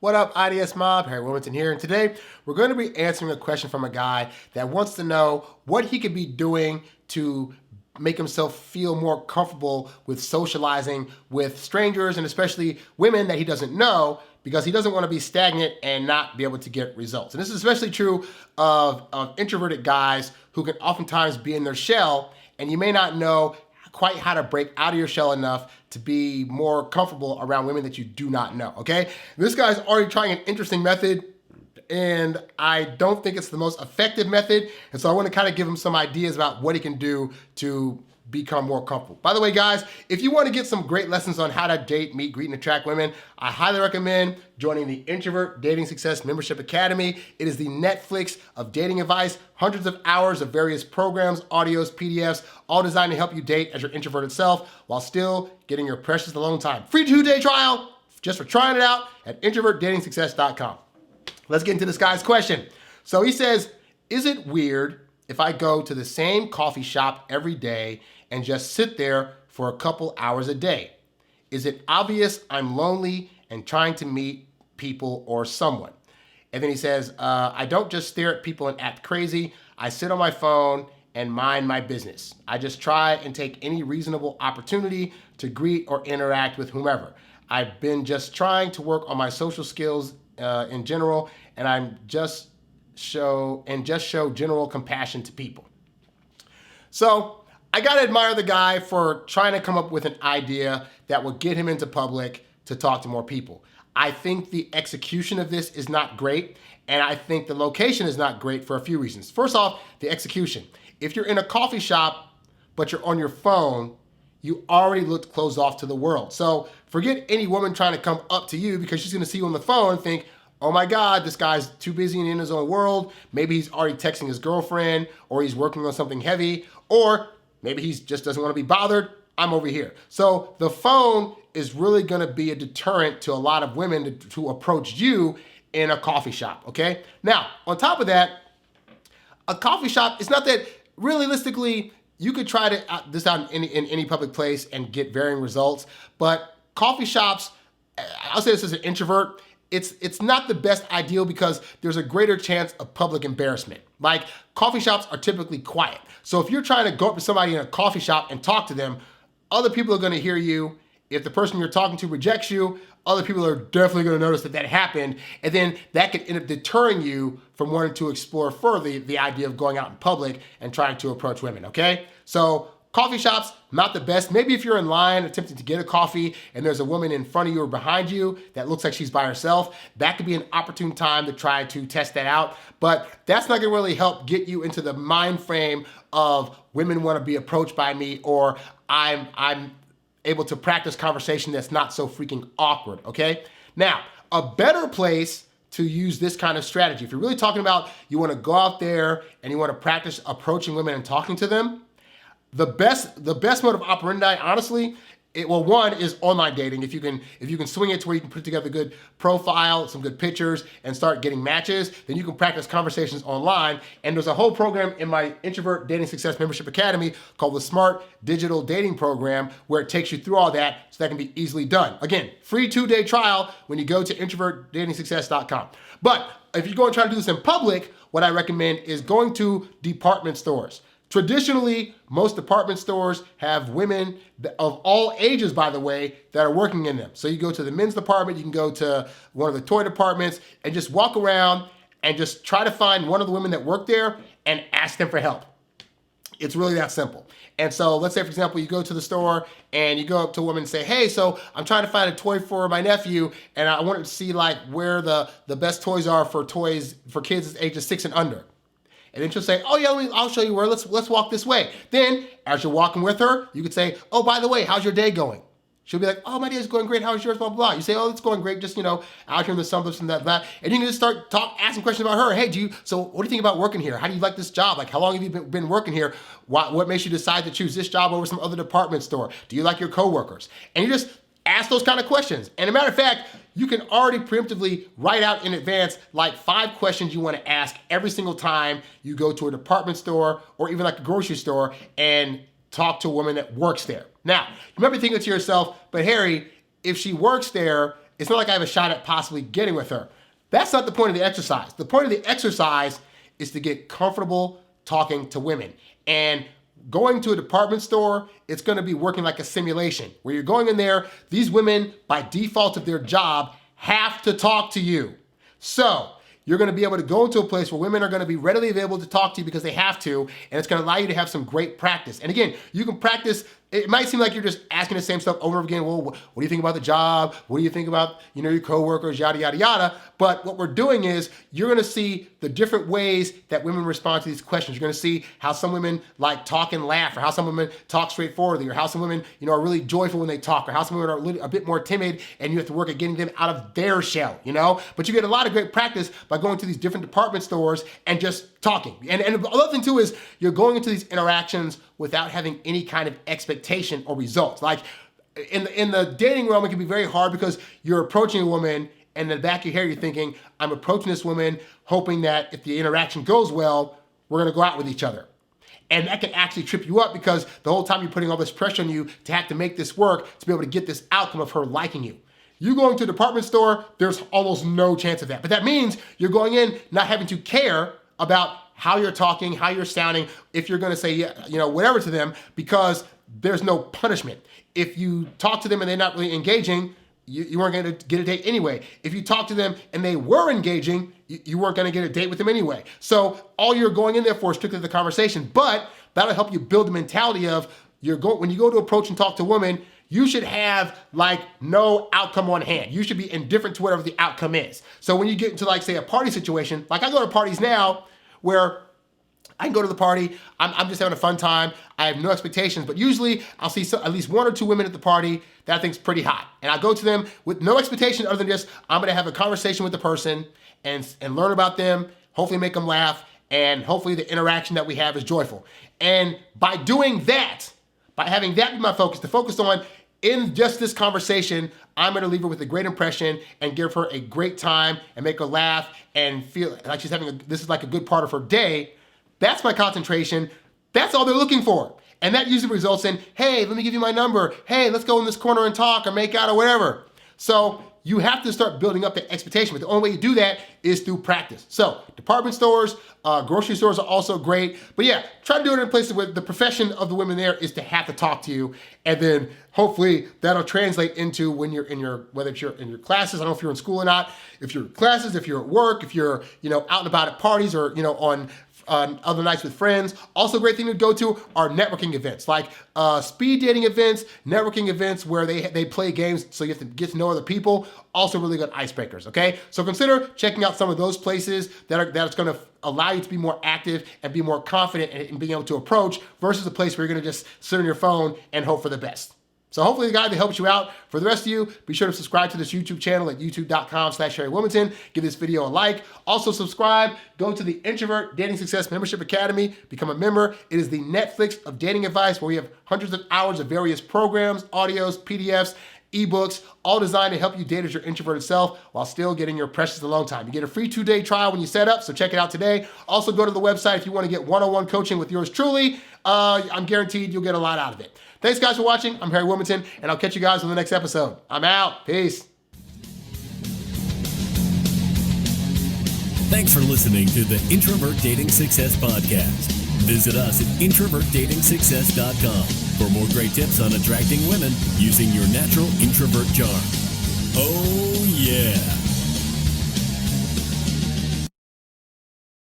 What up, IDS Mob? HarryWilmington here, and today we're going to be answering a question from a guy that wants to know what he could be doing to make himself feel more comfortable with socializing with strangers and especially women that he doesn't know, because he doesn't want to be stagnant and not be able to get results. And this is especially true of introverted guys who can oftentimes be in their shell, and you may not know quite how to break out of your shell enough to be more comfortable around women that you do not know, okay? This guy's already trying an interesting method, and I don't think it's the most effective method, and so I want to kind of give him some ideas about what he can do to become more comfortable. By the way, guys, if you want to get some great lessons on how to date, meet, greet, and attract women, I highly recommend joining the Introvert Dating Success Membership Academy. It is the Netflix of dating advice, hundreds of hours of various programs, audios, PDFs, all designed to help you date as your introverted self while still getting your precious alone time. Free 2-day trial just for trying it out at introvertdatingsuccess.com. Let's get into this guy's question. So he says, is it weird if I go to the same coffee shop every day and just sit there for a couple hours a day? Is it obvious I'm lonely and trying to meet people or someone? And then he says, I don't just stare at people and act crazy. I sit on my phone and mind my business. I just try and take any reasonable opportunity to greet or interact with whomever. I've been just trying to work on my social skills in general, and I'm just show general compassion to people. So I gotta admire the guy for trying to come up with an idea that will get him into public to talk to more people. I think the execution of this is not great, and I think the location is not great for a few reasons. First off, the execution. If you're in a coffee shop, but you're on your phone, you already looked closed off to the world. So forget any woman trying to come up to you, because she's gonna see you on the phone and think, oh my God, this guy's too busy and in his own world. Maybe he's already texting his girlfriend, or he's working on something heavy, or maybe he just doesn't want to be bothered. I'm over here. So the phone is really going to be a deterrent to a lot of women to approach you in a coffee shop, okay? Now, on top of that, a coffee shop, it's not that realistically you could try this out in any public place and get varying results, but coffee shops, I'll say this as an introvert, it's not the best ideal because there's a greater chance of public embarrassment. Like, coffee shops are typically quiet. So if you're trying to go up to somebody in a coffee shop and talk to them, other people are going to hear you. If the person you're talking to rejects you, other people are definitely going to notice that happened. And then that could end up deterring you from wanting to explore further the idea of going out in public and trying to approach women, okay? So coffee shops, not the best. Maybe if you're in line attempting to get a coffee and there's a woman in front of you or behind you that looks like she's by herself, that could be an opportune time to try to test that out. But that's not gonna really help get you into the mind frame of women wanna be approached by me, or I'm able to practice conversation that's not so freaking awkward, okay? Now, a better place to use this kind of strategy, if you're really talking about you wanna go out there and you wanna practice approaching women and talking to them, the best mode of operandi, honestly, one is online dating. If you can swing it to where you can put together a good profile, some good pictures, and start getting matches, then you can practice conversations online. And there's a whole program in my Introvert Dating Success Membership Academy called the Smart Digital Dating Program, where it takes you through all that so that can be easily done. Again, free 2-day trial when you go to introvertdatingsuccess.com. But if you're going to try to do this in public, what I recommend is going to department stores. Traditionally, most department stores have women of all ages, by the way, that are working in them. So you go to the men's department, you can go to one of the toy departments and just walk around and just try to find one of the women that work there and ask them for help. It's really that simple. And so let's say, for example, you go to the store and you go up to a woman and say, hey, so I'm trying to find a toy for my nephew, and I wanted to see like where the best toys are for kids ages 6 and under. And then she'll say, oh yeah, I'll show you where, let's walk this way. Then, as you're walking with her, you could say, oh, by the way, how's your day going? She'll be like, oh, my day is going great, how's yours, blah, blah, blah. You say, oh, it's going great, just, out here in the sun, this and that. And you can just start asking questions about her. Hey, so what do you think about working here? How do you like this job? Like, how long have you been working here? What makes you decide to choose this job over some other department store? Do you like your coworkers? And you just ask those kind of questions. And as a matter of fact, you can already preemptively write out in advance like 5 questions you want to ask every single time you go to a department store or even like a grocery store and talk to a woman that works there. Now, you might be thinking to yourself, but Harry, if she works there it's not like I have a shot at possibly getting with her. That's not the point of the exercise. The point of the exercise is to get comfortable talking to women. And going to a department store, it's going to be working like a simulation where you're going in there. These women, by default of their job, have to talk to you. So you're going to be able to go into a place where women are going to be readily available to talk to you because they have to, and it's going to allow you to have some great practice. And again, you can practice. It might seem like you're just asking the same stuff over and over again. Well, what do you think about the job? What do you think about, your coworkers, yada, yada, yada. But what we're doing is you're going to see the different ways that women respond to these questions. You're going to see how some women like talk and laugh, or how some women talk straightforwardly, or how some women, are really joyful when they talk, or how some women are a bit more timid and you have to work at getting them out of their shell, But you get a lot of great practice by going to these different department stores and just talking. And the other thing too is you're going into these interactions without having any kind of expectation or results. Like in the dating realm, it can be very hard because you're approaching a woman and in the back of your head, you're thinking, I'm approaching this woman hoping that if the interaction goes well, we're gonna go out with each other. And that can actually trip you up because the whole time you're putting all this pressure on you to have to make this work to be able to get this outcome of her liking you. You going to a department store, there's almost no chance of that. But that means you're going in not having to care about how you're talking, how you're sounding, if you're going to say, whatever to them, because there's no punishment. If you talk to them and they're not really engaging, you weren't going to get a date anyway. If you talk to them and they were engaging, you weren't going to get a date with them anyway. So all you're going in there for is strictly the conversation, but that'll help you build the mentality of when you go to approach and talk to a woman, you should have no outcome on hand. You should be indifferent to whatever the outcome is. So when you get into say a party situation, I go to parties now where I can go to the party, I'm just having a fun time, I have no expectations, but usually I'll see at least one or two women at the party that I think's pretty hot. And I go to them with no expectation other than just, I'm gonna have a conversation with the person and learn about them, hopefully make them laugh, and hopefully the interaction that we have is joyful. And by doing that, by having that be my focus, to focus on in just this conversation, I'm going to leave her with a great impression and give her a great time and make her laugh and feel like she's this is like a good part of her day. That's my concentration. That's all they're looking for. And that usually results in, hey, let me give you my number. Hey, let's go in this corner and talk or make out or whatever. So you have to start building up that expectation. But the only way you do that is through practice. So department stores, grocery stores are also great. But yeah, try to do it in places where the profession of the women there is to have to talk to you. And then hopefully that'll translate into when you're whether you're in your classes, I don't know if you're in school or not, if you're in classes, if you're at work, if you're, out and about at parties or, on other nights with friends. Also a great thing to go to are networking events, like speed dating events, networking events where they play games so you have to get to know other people. Also really good icebreakers, okay? So consider checking out some of those places that's gonna allow you to be more active and be more confident in being able to approach versus a place where you're gonna just sit on your phone and hope for the best. So hopefully the guide that helps you out. For the rest of you, be sure to subscribe to this YouTube channel at youtube.com/HarryWilmington. Give this video a like. Also subscribe. Go to the Introvert Dating Success Membership Academy. Become a member. It is the Netflix of dating advice where we have hundreds of hours of various programs, audios, PDFs, eBooks, all designed to help you date as your introverted self while still getting your precious alone time. You get a free 2-day trial when you set up, so check it out today. Also go to the website if you want to get one-on-one coaching with yours truly. I'm guaranteed you'll get a lot out of it. Thanks guys for watching. I'm Harry Wilmington, and I'll catch you guys on the next episode. I'm out. Peace. Thanks for listening to the Introvert Dating Success Podcast. Visit us at introvertdatingsuccess.com for more great tips on attracting women using your natural introvert charm. Oh yeah.